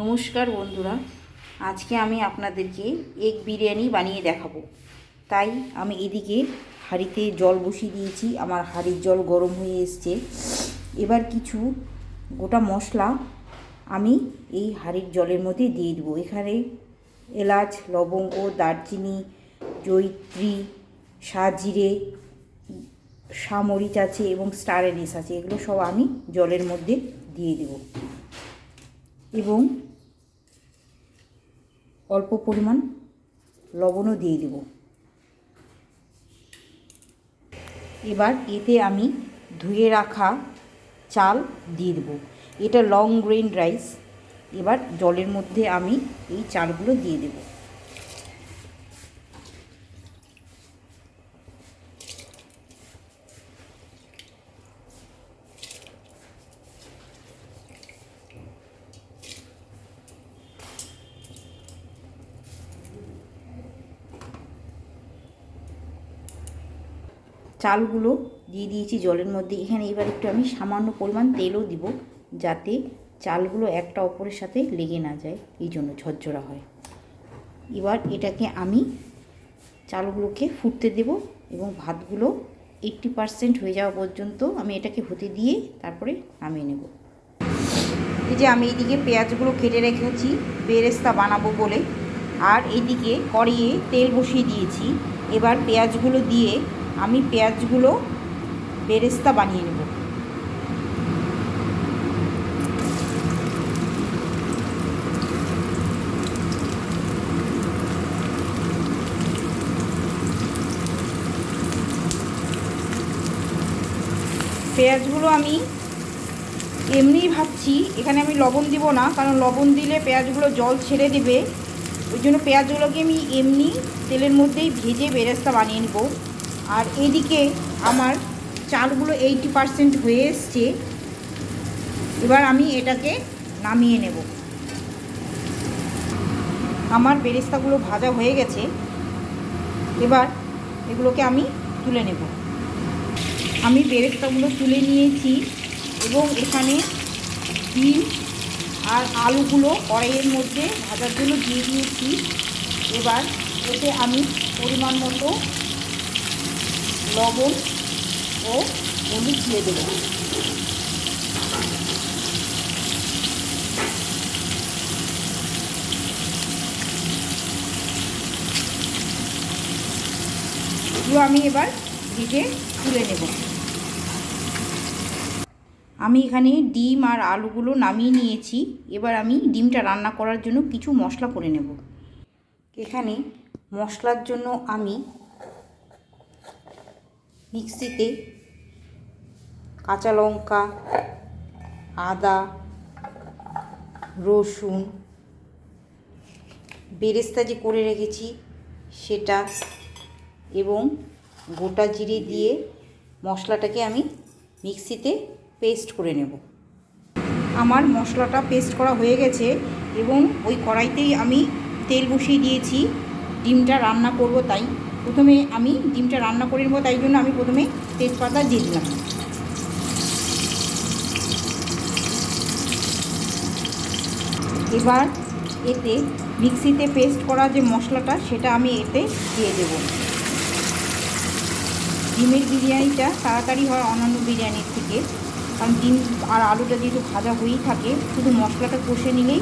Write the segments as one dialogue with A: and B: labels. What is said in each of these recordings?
A: নমস্কার বন্ধুরা, আজকে আমি আপনাদেরকে এগ বিরিয়ানি বানিয়ে দেখাবো। তাই আমি এদিকে হাঁড়িতে জল বসিয়ে দিয়েছি। আমার হাঁড়ির জল গরম হয়ে এসছে। এবার কিছু গোটা মশলা আমি এই হাঁড়ির জলের মধ্যে দিয়ে দেবো। এখানে এলাচ, লবঙ্গ, দারচিনি, জয়িত্রী, সাজিরে, সামরিচ আছে এবং স্টার এনিস আছে। এগুলো সব আমি জলের মধ্যে দিয়ে দেব এবং অল্প পরিমাণ লবণও দিয়ে দেব। এবার এতে আমি ধুয়ে রাখা চাল দিয়ে দেব। এটা লং গ্রেন রাইস। এবার জলের মধ্যে আমি এই চালগুলো দিয়ে দেব। চালগুলো দিয়ে দিয়েছি জলের মধ্যে। এখানে এবার একটু আমি সামান্য পরিমাণ তেলও দিব, যাতে চালগুলো একটা অপরের সাথে লেগে না যায়, এই জন্য ঝরঝরা হয়। এবার এটাকে আমি চালগুলোকে ফুটতে দেব এবং ভাতগুলো 80% হয়ে যাওয়া পর্যন্ত আমি এটাকে হতে দিয়ে তারপরে নামিয়ে নেব। এই যে আমি এইদিকে পেঁয়াজগুলো কেটে রেখেছি বেরেস্তা বানাবো বলে, আর এইদিকে কড়িয়ে তেল বসিয়ে দিয়েছি। এবার পেঁয়াজগুলো দিয়ে আমি পেঁয়াজগুলো বেরেস্তা বানিয়ে নেব। পেঁয়াজগুলো আমি এমনিই ভাবছি, এখানে আমি লবণ দিব না, কারণ লবণ দিলে পেঁয়াজগুলো জল ছেড়ে দেবে। ওই জন্য পেঁয়াজগুলোকে আমি এমনি তেলের মধ্যেই ভেজে বেরেস্তা বানিয়ে নেব। আর এদিকে আমার চালগুলো 80% হয়ে এসছে। এবার আমি এটাকে নামিয়ে নেব। আমার বেরেস্তাগুলো ভাজা হয়ে গেছে। এবার এগুলোকে আমি তুলে নেব। আমি বেরেস্তাগুলো তুলে নিয়েছি এবং এখানে ডিম আর আলুগুলো কড়াইয়ের মধ্যে ভাজার জন্য দিয়ে দিয়েছি। এবার এতে আমি পরিমাণ মতো লবণ ও হলুদ দিয়ে দেব। এগুলো আমি এবার ভেজে তুলে নেব। আমি এখানে ডিম আর আলুগুলো নামিয়ে নিয়েছি। এবার আমি ডিমটা রান্না করার জন্য কিছু মশলা করে নেব। এখানে মশলার জন্য আমি মিক্সিতে কাঁচা লঙ্কা, আদা, রসুন, বেরেস্তা যে করে রেখেছি সেটা এবং গোটা জিরে দিয়ে মশলাটাকে আমি মিক্সিতে পেস্ট করে নেব। আমার মশলাটা পেস্ট করা হয়ে গেছে এবং ওই কড়াইতেই আমি তেল বসিয়ে দিয়েছি। ডিমটা রান্না করব, তাই প্রথমে আমি ডিমটা রান্না করে নেব। তাই জন্য আমি প্রথমে তেজপাতা দিয়ে দিলাম। এবার এতে মিক্সিতে পেস্ট করা যে মশলাটা সেটা আমি এতে দিয়ে দেব। ডিমের বিরিয়ানিটা তাড়াতাড়ি হয় অন্যান্য বিরিয়ানির থেকে, কারণ ডিম আর আলুটা যেহেতু ভাজা হয়েই থাকে, শুধু মশলাটা কষে নিলেই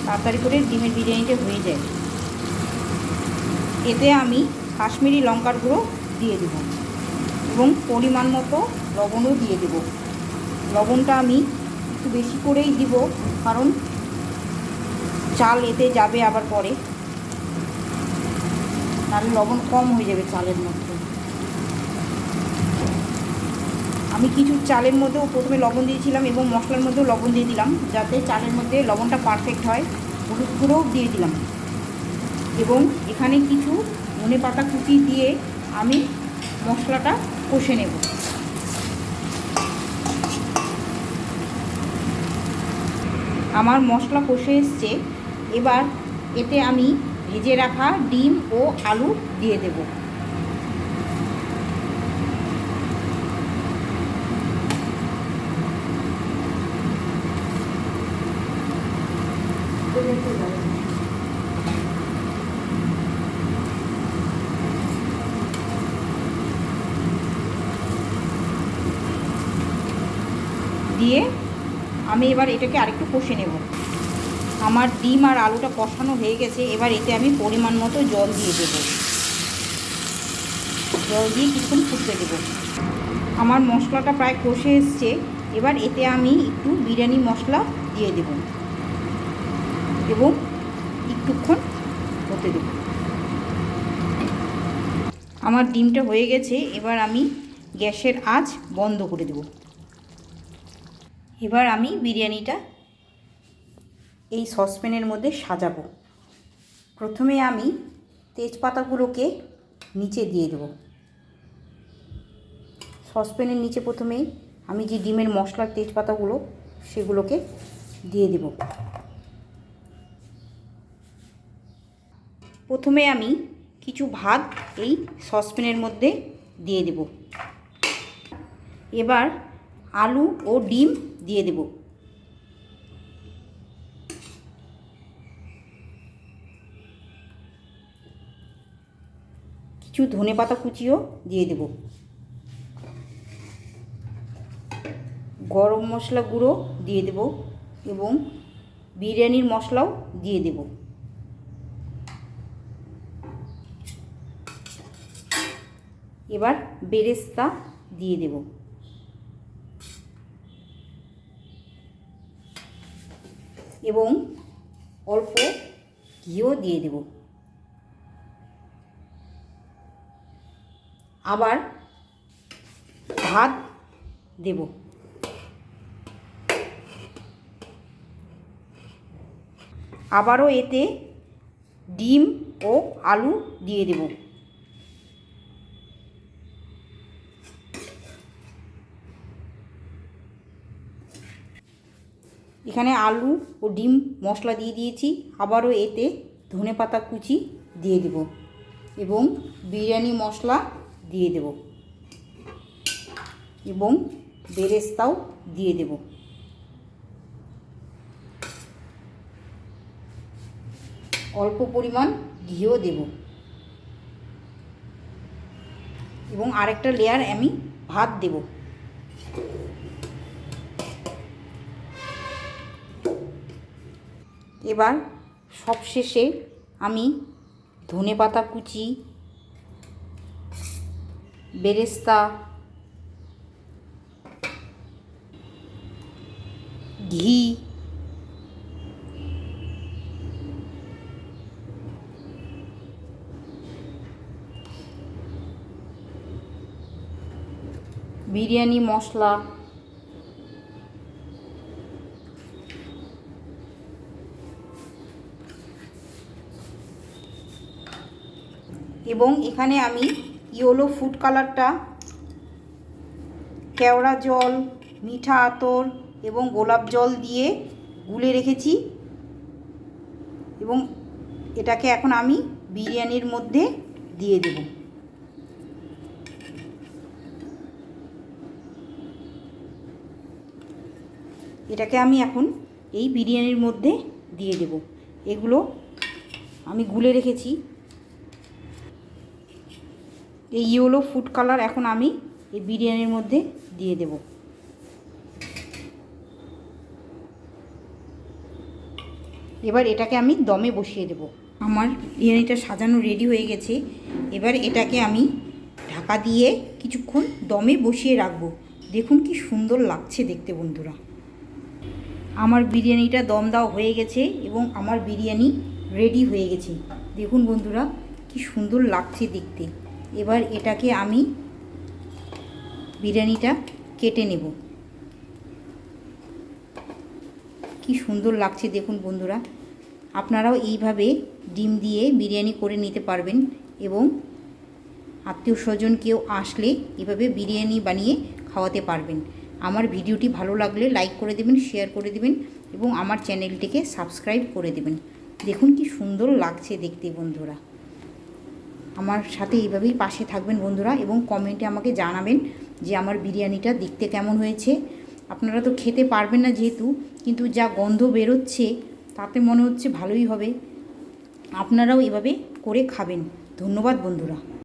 A: তাড়াতাড়ি করে ডিমের বিরিয়ানিটা হয়ে যায়। এতে আমি কাশ্মীরি লঙ্কার গুঁড়ো দিয়ে দেব এবং পরিমাণ মতো লবণও দিয়ে দেব। লবণটা আমি একটু বেশি করেই দিব, কারণ চাল এতে যাবে আবার পরে, নাহলে লবণ কম হয়ে যাবে চালের মধ্যে। আমি কিছু চালের মধ্যেও প্রথমে লবণ দিয়েছিলাম এবং মশলার মধ্যেও লবণ দিয়ে দিলাম, যাতে চালের মধ্যে লবণটা পারফেক্ট হয়। হলুদ গুঁড়োও দিয়ে দিলাম এবং এখানে কিছু ধনেপাতা কুচি দিয়ে আমি মশলাটা কষে নেব। আমার মশলা কষে এসছে। এবার এতে আমি ভেজে রাখা ডিম ও আলু দিয়ে দেব। দিয়ে আমি এবার এটাকে আরেকটু কষে নেব। আমার ডিম আর আলুটা কষানো হয়ে গেছে। এবার এতে আমি পরিমাণ মতো জল দিয়ে দেব। জল দিয়ে কিছুক্ষণ ফুটতে দেবো। আমার মশলাটা প্রায় কষে এসছে। এবার এতে আমি একটু বিরিয়ানি মশলা দিয়ে দেব এবং একটুক্ষণ হতে দেব। আমার ডিমটা হয়ে গেছে। এবার আমি গ্যাসের আঁচ বন্ধ করে দেব। এবার আমি বিরিয়ানিটা এই সসপ্যানের মধ্যে সাজাবো। প্রথমে আমি তেজপাতাগুলোকে নিচে দিয়ে দেব। সসপ্যানের নিচে প্রথমে আমি যে ডিমের মশলার তেজপাতাগুলো সেগুলোকে দিয়ে দেব। প্রথমে আমি কিছু ভাত এই সসপ্যানের মধ্যে দিয়ে দেব। এবার আলু ও ডিম দিয়ে দেব। কিছু ধনেপাতা কুচিও দিয়ে দেব। গরম মশলা গুঁড়ো দিয়ে দেব এবং বিরিয়ানির মশলাও দিয়ে দেব। এবার বেরেস্তা দিয়ে দেব। এবং অল্প ঘিও দিয়ে দেব। আবার ভাত দেব। আবারও এতে ডিম ও আলু দিয়ে দেব। এখানে আলু ও ডিম মশলা দিয়ে দিয়েছি। আবারও এতে ধনেপাতা কুচি দিয়ে দেব এবং বিরিয়ানি মশলা দিয়ে দেব এবং বেরেস্তাও দিয়ে দেব। অল্প পরিমাণ ঘিও দেব এবং আরেকটা লেয়ার আমি ভাত দেব। এবার সবশেষে আমি ধনেপাতা কুচি, বেরেস্তা, ঘি, বিরিয়ানি মশলা এবং এখানে আমি ইয়েলো ফুড কালারটা, কেওড়া জল, মিঠা আতর এবং গোলাপ জল দিয়ে গুলে রেখেছি এবং এটাকে এখন আমি বিরিয়ানির মধ্যে দিয়ে দেব। এটাকে আমি এখন এই বিরিয়ানির মধ্যে দিয়ে দেব। এগুলো আমি গুলে রেখেছি। এই ইয়েলো ফুড কালার এখন আমি এই বিরিয়ানির মধ্যে দিয়ে দেব। এবার এটাকে আমি দমে বসিয়ে দেব। আমার বিরিয়ানিটা সাজানো রেডি হয়ে গেছে। এবার এটাকে আমি ঢাকা দিয়ে কিছুক্ষণ দমে বসিয়ে রাখবো। দেখুন কি সুন্দর লাগছে দেখতে বন্ধুরা। আমার বিরিয়ানিটা দম দেওয়া হয়ে গেছে এবং আমার বিরিয়ানি রেডি হয়ে গেছে। দেখুন বন্ধুরা কি সুন্দর লাগছে দেখতে। এবার এটাকে আমি বিরিয়ানিটা কেটে নেব। কি সুন্দর লাগছে দেখুন বন্ধুরা। আপনারাও এইভাবে ডিম দিয়ে বিরিয়ানি করে নিতে পারবেন এবং আত্মীয় স্বজন কেউ আসলে এভাবে বিরিয়ানি বানিয়ে খাওয়াতে পারবেন। আমার ভিডিওটি ভালো লাগলে লাইক করে দেবেন, শেয়ার করে দেবেন এবং আমার চ্যানেলটিকে সাবস্ক্রাইব করে দেবেন। দেখুন কি সুন্দর লাগছে দেখতে বন্ধুরা। আমার সাথে এইভাবেই পাশে থাকবেন বন্ধুরা এবং কমেন্টে আমাকে জানাবেন যে আমার বিরিয়ানিটা দেখতে কেমন হয়েছে। আপনারা তো খেতে পারবেন না যেহেতু, কিন্তু যা গন্ধ বেরোচ্ছে তাতে মনে হচ্ছে ভালোই হবে। আপনারাও এভাবে করে খাবেন। ধন্যবাদ বন্ধুরা।